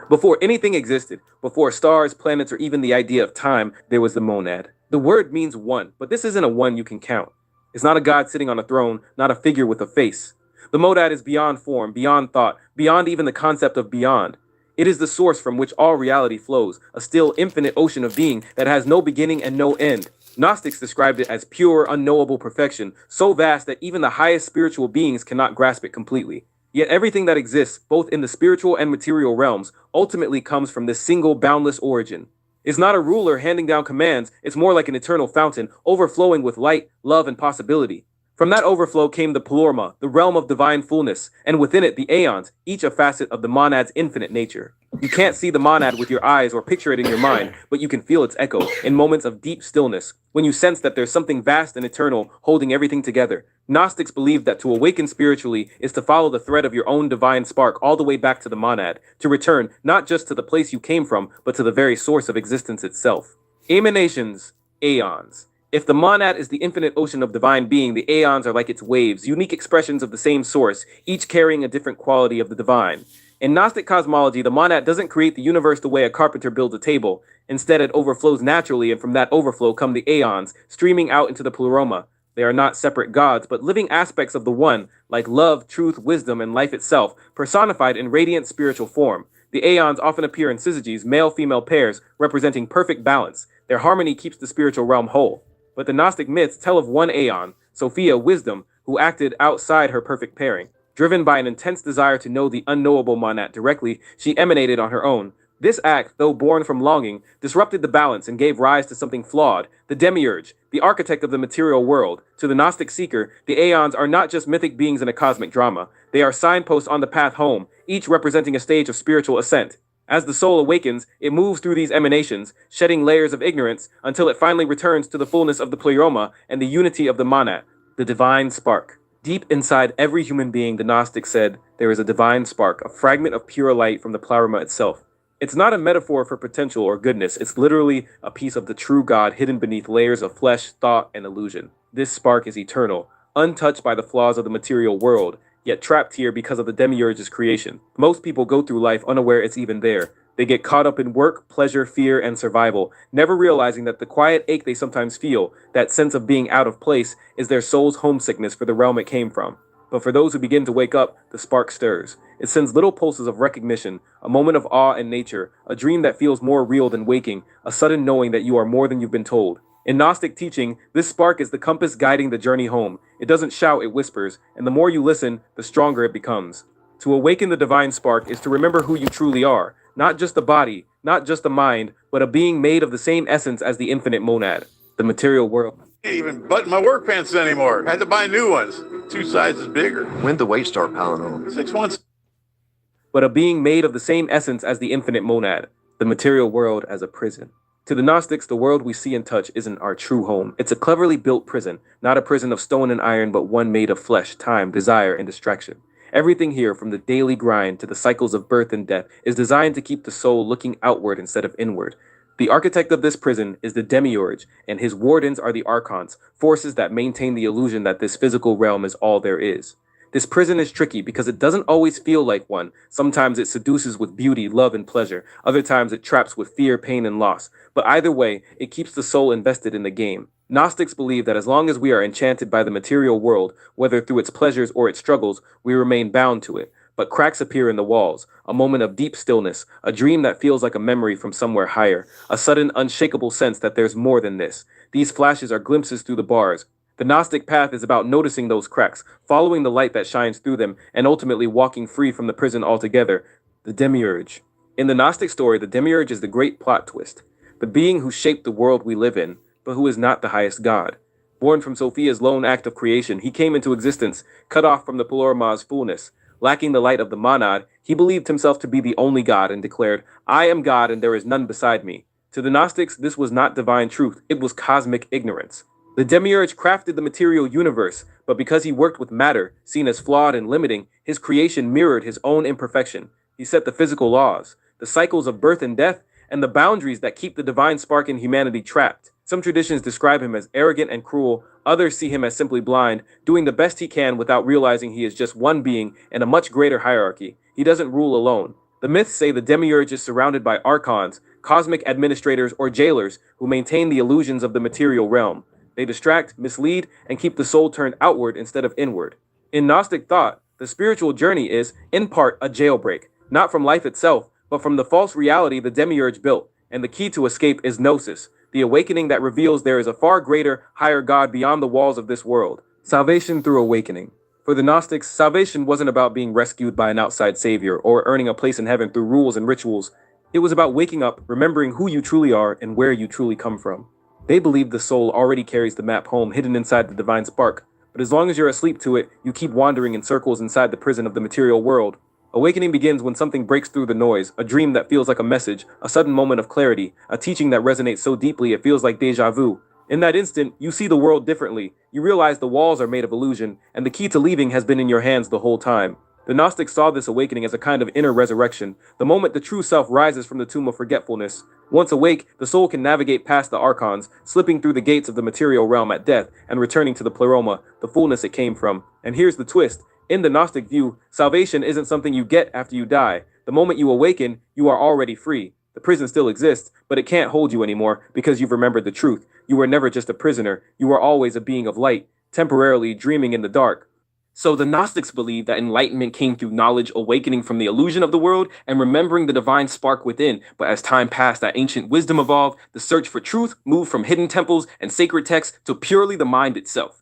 Before anything existed, before stars, planets, or even the idea of time, there was the monad. The word means one, but this isn't a one you can count. It's not a god sitting on a throne, not a figure with a face. The monad is beyond form, beyond thought, beyond even the concept of beyond. It is the source from which all reality flows, a still infinite ocean of being that has no beginning and no end. Gnostics described it as pure, unknowable perfection, so vast that even the highest spiritual beings cannot grasp it completely. Yet everything that exists, both in the spiritual and material realms, ultimately comes from this single boundless origin. It's not a ruler handing down commands, it's more like an eternal fountain, overflowing with light, love, and possibility. From that overflow came the Pleroma, the realm of divine fullness, and within it the aeons, each a facet of the monad's infinite nature. You can't see the monad with your eyes or picture it in your mind, but you can feel its echo in moments of deep stillness, when you sense that there's something vast and eternal holding everything together. Gnostics believe that to awaken spiritually is to follow the thread of your own divine spark all the way back to the monad, to return not just to the place you came from, but to the very source of existence itself. Emanations, aeons. If the monad is the infinite ocean of divine being, the aeons are like its waves, unique expressions of the same source, each carrying a different quality of the divine. In Gnostic cosmology, the monad doesn't create the universe the way a carpenter builds a table. Instead, it overflows naturally, and from that overflow come the aeons, streaming out into the Pleroma. They are not separate gods, but living aspects of the one, like love, truth, wisdom, and life itself, personified in radiant spiritual form. The aeons often appear in syzygies, male-female pairs, representing perfect balance. Their harmony keeps the spiritual realm whole. But the Gnostic myths tell of one aeon, Sophia, wisdom, who acted outside her perfect pairing. Driven by an intense desire to know the unknowable monad directly, she emanated on her own. This act, though born from longing, disrupted the balance and gave rise to something flawed, the demiurge, the architect of the material world. To the Gnostic seeker, the aeons are not just mythic beings in a cosmic drama. They are signposts on the path home, each representing a stage of spiritual ascent. As the soul awakens, it moves through these emanations, shedding layers of ignorance until it finally returns to the fullness of the Pleroma and the unity of the monad, the divine spark. Deep inside every human being, the Gnostics said, there is a divine spark, a fragment of pure light from the Pleroma itself. It's not a metaphor for potential or goodness, it's literally a piece of the true God hidden beneath layers of flesh, thought, and illusion. This spark is eternal, untouched by the flaws of the material world, yet trapped here because of the demiurge's creation. Most people go through life unaware it's even there. They get caught up in work, pleasure, fear, and survival, never realizing that the quiet ache they sometimes feel, that sense of being out of place, is their soul's homesickness for the realm it came from. But for those who begin to wake up, the spark stirs. It sends little pulses of recognition, a moment of awe in nature, a dream that feels more real than waking, a sudden knowing that you are more than you've been told. In Gnostic teaching, this spark is the compass guiding the journey home. It doesn't shout, it whispers, and the more you listen, the stronger it becomes. To awaken the divine spark is to remember who you truly are, not just a body, not just a mind, but a being made of the same essence as the infinite monad, the material world. Can't even button my work pants anymore. Had to buy new ones, 2 sizes bigger. When'd the weight start piling on? 6 months. But a being made of the same essence as the infinite monad, the material world as a prison. To the Gnostics, the world we see and touch isn't our true home. It's a cleverly built prison, not a prison of stone and iron, but one made of flesh, time, desire, and distraction. Everything here, from the daily grind to the cycles of birth and death, is designed to keep the soul looking outward instead of inward. The architect of this prison is the Demiurge, and his wardens are the Archons, forces that maintain the illusion that this physical realm is all there is. This prison is tricky because it doesn't always feel like one. Sometimes it seduces with beauty, love, and pleasure. Other times it traps with fear, pain, and loss. But either way, it keeps the soul invested in the game. Gnostics believe that as long as we are enchanted by the material world, whether through its pleasures or its struggles, we remain bound to it. But cracks appear in the walls, a moment of deep stillness, a dream that feels like a memory from somewhere higher, a sudden unshakable sense that there's more than this. These flashes are glimpses through the bars. The Gnostic path is about noticing those cracks, following the light that shines through them, and ultimately walking free from the prison altogether. The Demiurge. In the Gnostic story, the Demiurge is the great plot twist, the being who shaped the world we live in, but who is not the highest god. Born from Sophia's lone act of creation, he came into existence, cut off from the Pleromai's fullness. Lacking the light of the monad, he believed himself to be the only God and declared, "I am God and there is none beside me." To the Gnostics, this was not divine truth, it was cosmic ignorance. The Demiurge crafted the material universe, but because he worked with matter, seen as flawed and limiting, his creation mirrored his own imperfection. He set the physical laws, the cycles of birth and death, and the boundaries that keep the divine spark in humanity trapped. Some traditions describe him as arrogant and cruel, others see him as simply blind, doing the best he can without realizing he is just one being in a much greater hierarchy. He doesn't rule alone. The myths say the Demiurge is surrounded by archons, cosmic administrators or jailers who maintain the illusions of the material realm. They distract, mislead, and keep the soul turned outward instead of inward. In Gnostic thought, the spiritual journey is, in part, a jailbreak, not from life itself, but from the false reality the Demiurge built, and the key to escape is Gnosis, the awakening that reveals there is a far greater, higher God beyond the walls of this world. Salvation through awakening. For the Gnostics, salvation wasn't about being rescued by an outside savior or earning a place in heaven through rules and rituals. It was about waking up, remembering who you truly are and where you truly come from. They believe the soul already carries the map home hidden inside the divine spark, but as long as you're asleep to it, you keep wandering in circles inside the prison of the material world. Awakening begins when something breaks through the noise, a dream that feels like a message, a sudden moment of clarity, a teaching that resonates so deeply it feels like deja vu. In that instant, you see the world differently. You realize the walls are made of illusion, and the key to leaving has been in your hands the whole time. The Gnostics saw this awakening as a kind of inner resurrection, the moment the true self rises from the tomb of forgetfulness. Once awake, the soul can navigate past the archons, slipping through the gates of the material realm at death and returning to the pleroma, the fullness it came from. And here's the twist. In the Gnostic view, salvation isn't something you get after you die. The moment you awaken, you are already free. The prison still exists, but it can't hold you anymore because you've remembered the truth. You were never just a prisoner. You were always a being of light, temporarily dreaming in the dark. So the Gnostics believe that enlightenment came through knowledge, awakening from the illusion of the world, and remembering the divine spark within. But as time passed, that ancient wisdom evolved, the search for truth moved from hidden temples and sacred texts to purely the mind itself.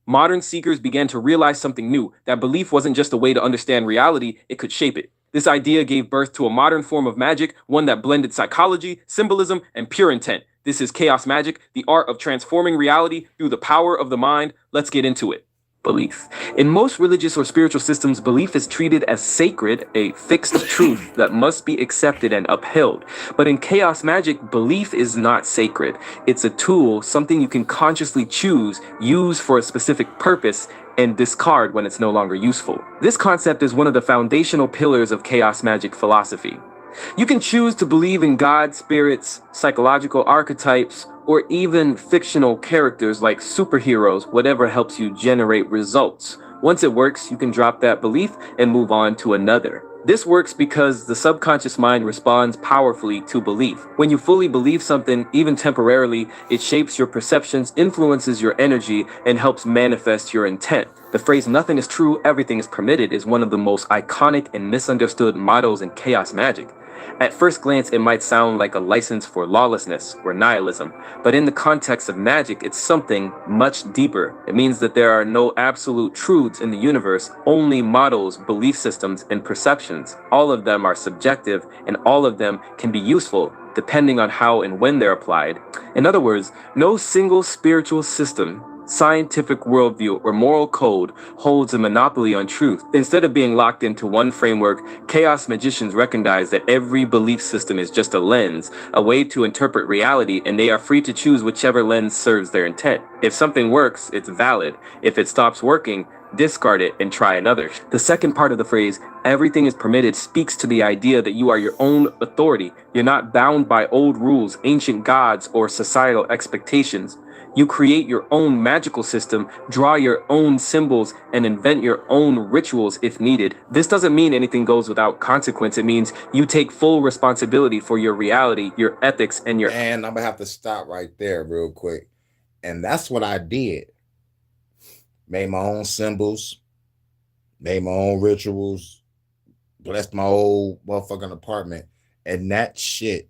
Modern seekers began to realize something new, that belief wasn't just a way to understand reality, it could shape it. This idea gave birth to a modern form of magic, one that blended psychology, symbolism, and pure intent. This is chaos magic, the art of transforming reality through the power of the mind. Let's get into it. Belief. In most religious or spiritual systems, belief is treated as sacred, a fixed truth that must be accepted and upheld. But in chaos magic, belief is not sacred. It's a tool, something you can consciously choose, use for a specific purpose, and discard when it's no longer useful. This concept is one of the foundational pillars of chaos magic philosophy. You can choose to believe in God, spirits, psychological archetypes, or even fictional characters like superheroes, whatever helps you generate results. Once it works, you can drop that belief and move on to another. This works because the subconscious mind responds powerfully to belief. When you fully believe something, even temporarily, it shapes your perceptions, influences your energy, and helps manifest your intent. The phrase "nothing is true, everything is permitted" is one of the most iconic and misunderstood mottos in chaos magic. At first glance, it might sound like a license for lawlessness or nihilism, but in the context of magic, it's something much deeper. It means that there are no absolute truths in the universe, only models, belief systems, and perceptions. All of them are subjective, and all of them can be useful, depending on how and when they're applied. In other words, no single spiritual system, scientific worldview, or moral code holds a monopoly on truth. Instead of being locked into one framework, chaos magicians recognize that every belief system is just a lens, a way to interpret reality, and they are free to choose whichever lens serves their intent. If something works, it's valid. If it stops working, discard it and try another. The second part of the phrase, "everything is permitted," speaks to the idea that you are your own authority. You're not bound by old rules, ancient gods, or societal expectations. You create your own magical system, draw your own symbols, and invent your own rituals if needed. This doesn't mean anything goes without consequence. It means you take full responsibility for your reality, your ethics, and your... And I'm gonna have to stop right there real quick. And that's what I did. Made my own symbols, made my own rituals, blessed my old motherfucking apartment, and that shit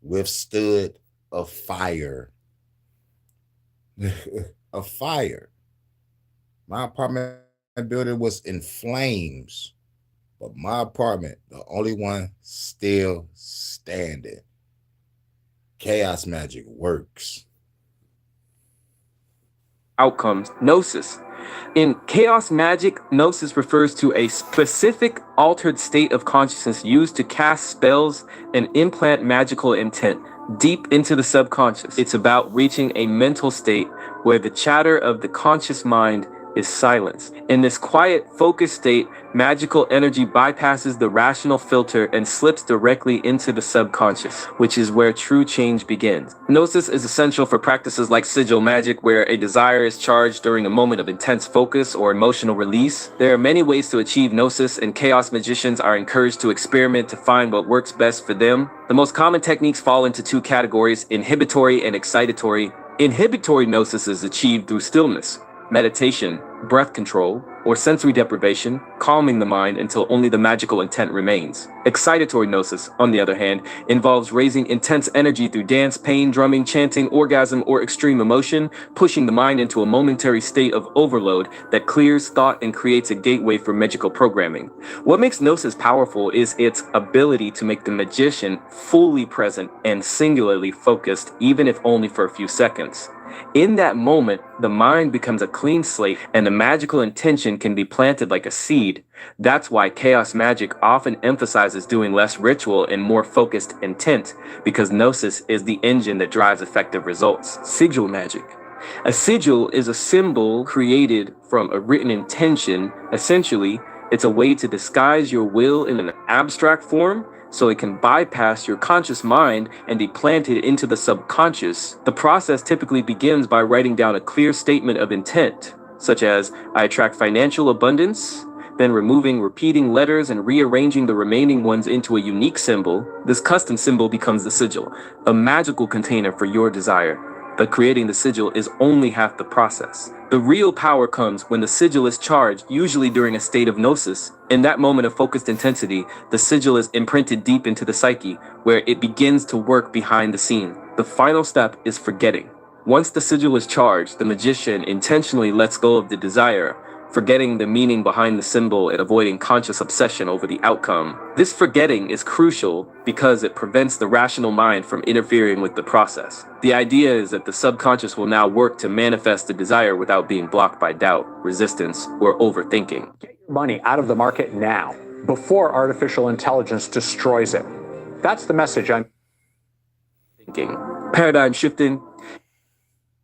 withstood a fire. A fire. My apartment building was in flames, but my apartment, the only one still standing. Chaos magic works. Outcomes. Gnosis. In chaos magic, gnosis refers to a specific altered state of consciousness used to cast spells and implant magical intent deep into the subconscious. It's about reaching a mental state where the chatter of the conscious mind is silenced. In this quiet, focused state, magical energy bypasses the rational filter and slips directly into the subconscious, which is where true change begins. Gnosis is essential for practices like sigil magic, where a desire is charged during a moment of intense focus or emotional release. There are many ways to achieve gnosis, and chaos magicians are encouraged to experiment to find what works best for them. The most common techniques fall into two categories: inhibitory and excitatory. Inhibitory gnosis is achieved through stillness, meditation, breath control, or sensory deprivation, calming the mind until only the magical intent remains. Excitatory gnosis, on the other hand, involves raising intense energy through dance, pain, drumming, chanting, orgasm, or extreme emotion, pushing the mind into a momentary state of overload that clears thought and creates a gateway for magical programming. What makes gnosis powerful is its ability to make the magician fully present and singularly focused, even if only for a few seconds. In that moment, the mind becomes a clean slate and the magical intention can be planted like a seed. That's why chaos magic often emphasizes doing less ritual and more focused intent, because gnosis is the engine that drives effective results. Sigil magic. A sigil is a symbol created from a written intention. Essentially, it's a way to disguise your will in an abstract form so it can bypass your conscious mind and be planted into the subconscious. The process typically begins by writing down a clear statement of intent, such as, "I attract financial abundance," then removing repeating letters and rearranging the remaining ones into a unique symbol. This custom symbol becomes the sigil, a magical container for your desire. But creating the sigil is only half the process. The real power comes when the sigil is charged, usually during a state of gnosis. In that moment of focused intensity, the sigil is imprinted deep into the psyche, where it begins to work behind the scene. The final step is forgetting. Once the sigil is charged, the magician intentionally lets go of the desire, forgetting the meaning behind the symbol and avoiding conscious obsession over the outcome. This forgetting is crucial because it prevents the rational mind from interfering with the process. The idea is that the subconscious will now work to manifest the desire without being blocked by doubt, resistance, or overthinking. Get your money out of the market now, before artificial intelligence destroys it. That's the message I'm thinking. Paradigm shifting.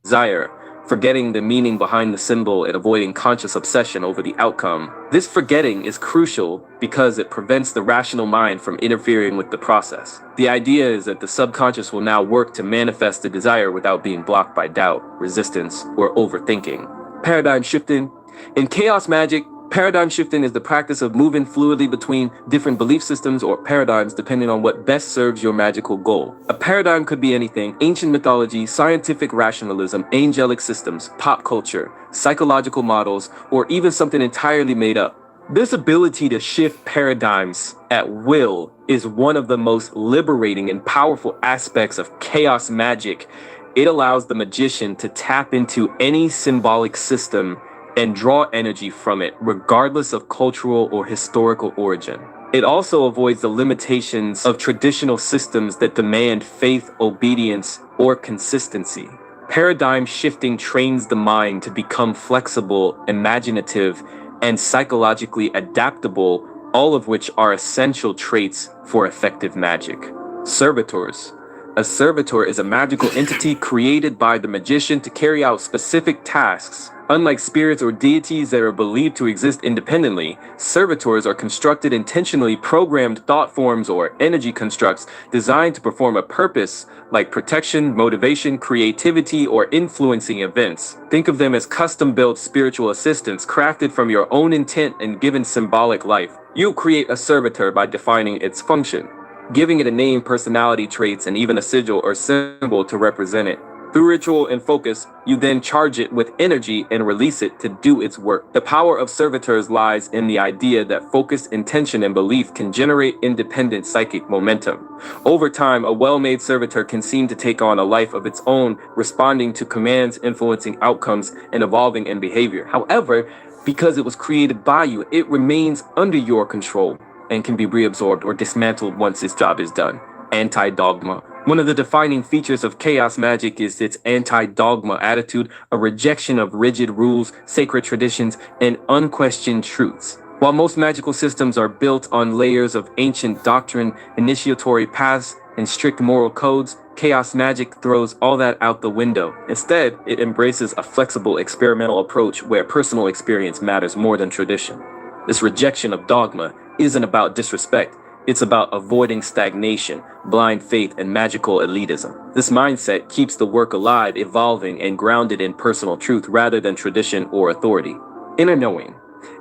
Desire. Forgetting the meaning behind the symbol and avoiding conscious obsession over the outcome. This forgetting is crucial because it prevents the rational mind from interfering with the process. The idea is that the subconscious will now work to manifest the desire without being blocked by doubt, resistance, or overthinking. Paradigm shifting. In chaos magic, Paradigm shifting is the practice of moving fluidly between different belief systems or paradigms depending on what best serves your magical goal. A paradigm could be anything: ancient mythology, scientific rationalism, angelic systems, pop culture, psychological models, or even something entirely made up. This ability to shift paradigms at will is one of the most liberating and powerful aspects of chaos magic. It allows the magician to tap into any symbolic system and draw energy from it, regardless of cultural or historical origin. It also avoids the limitations of traditional systems that demand faith, obedience, or consistency. Paradigm shifting trains the mind to become flexible, imaginative, and psychologically adaptable, all of which are essential traits for effective magic. Servitors. A servitor is a magical entity created by the magician to carry out specific tasks. Unlike spirits or deities that are believed to exist independently, servitors are constructed intentionally programmed thought forms or energy constructs designed to perform a purpose like protection, motivation, creativity, or influencing events. Think of them as custom-built spiritual assistants crafted from your own intent and given symbolic life. You create a servitor by defining its function, giving it a name, personality traits, and even a sigil or symbol to represent it. Through ritual and focus, you then charge it with energy and release it to do its work. The power of servitors lies in the idea that focused intention and belief can generate independent psychic momentum. Over time, a well-made servitor can seem to take on a life of its own, responding to commands, influencing outcomes, and evolving in behavior. However, because it was created by you, it remains under your control and can be reabsorbed or dismantled once its job is done. Anti-dogma. One of the defining features of chaos magic is its anti-dogma attitude, a rejection of rigid rules, sacred traditions, and unquestioned truths. While most magical systems are built on layers of ancient doctrine, initiatory paths, and strict moral codes, chaos magic throws all that out the window. Instead, it embraces a flexible experimental approach where personal experience matters more than tradition. This rejection of dogma isn't about disrespect. It's about avoiding stagnation, blind faith, and magical elitism. This mindset keeps the work alive, evolving, and grounded in personal truth rather than tradition or authority. Inner knowing.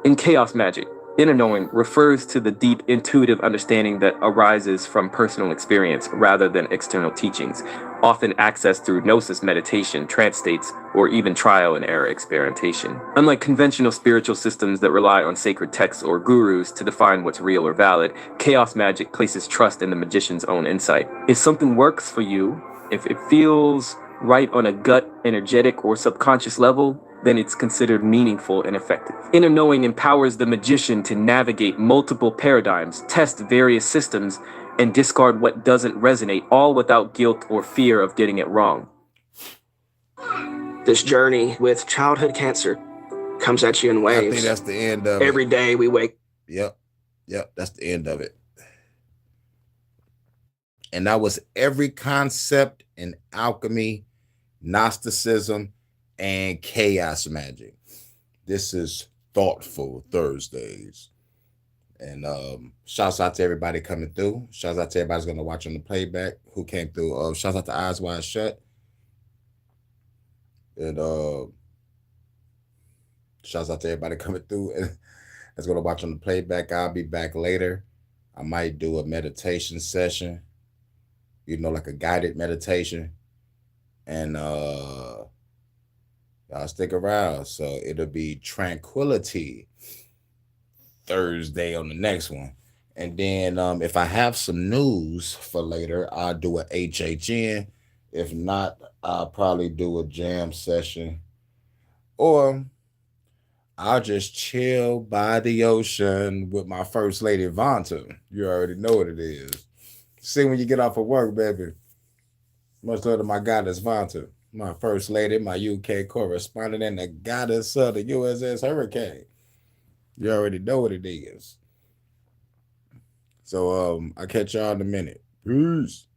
In chaos magic, inner knowing refers to the deep intuitive understanding that arises from personal experience rather than external teachings, often accessed through gnosis meditation, trance states, or even trial and error experimentation. Unlike conventional spiritual systems that rely on sacred texts or gurus to define what's real or valid, chaos magic places trust in the magician's own insight. If something works for you, if it feels right on a gut, energetic, or subconscious level, then it's considered meaningful and effective. Inner knowing empowers the magician to navigate multiple paradigms, test various systems, and discard what doesn't resonate, all without guilt or fear of getting it wrong. This journey with childhood cancer comes at you in waves. I think that's the end of it. Every day we wake. Yep, that's the end of it. And that was every concept in alchemy, Gnosticism, and chaos magic. This is Thoughtful Thursdays. And shouts out to everybody coming through. Shouts out to everybody's going to watch on the playback who came through. Shouts out to Eyes Wide Shut. And shouts out to everybody coming through and that's going to watch on the playback. I'll be back later. I might do a meditation session, like a guided meditation. And y'all stick around. So it'll be Tranquility Thursday on the next one. And then if I have some news for later, I'll do a HHN. If not, I'll probably do a jam session. Or I'll just chill by the ocean with my first lady, Vonta. You already know what it is. See when you get off of work, baby. Much love to my goddess, Vonta. My first lady, my UK correspondent, and the goddess of the USS Hurricane. You already know what it is. So I'll catch y'all in a minute. Peace.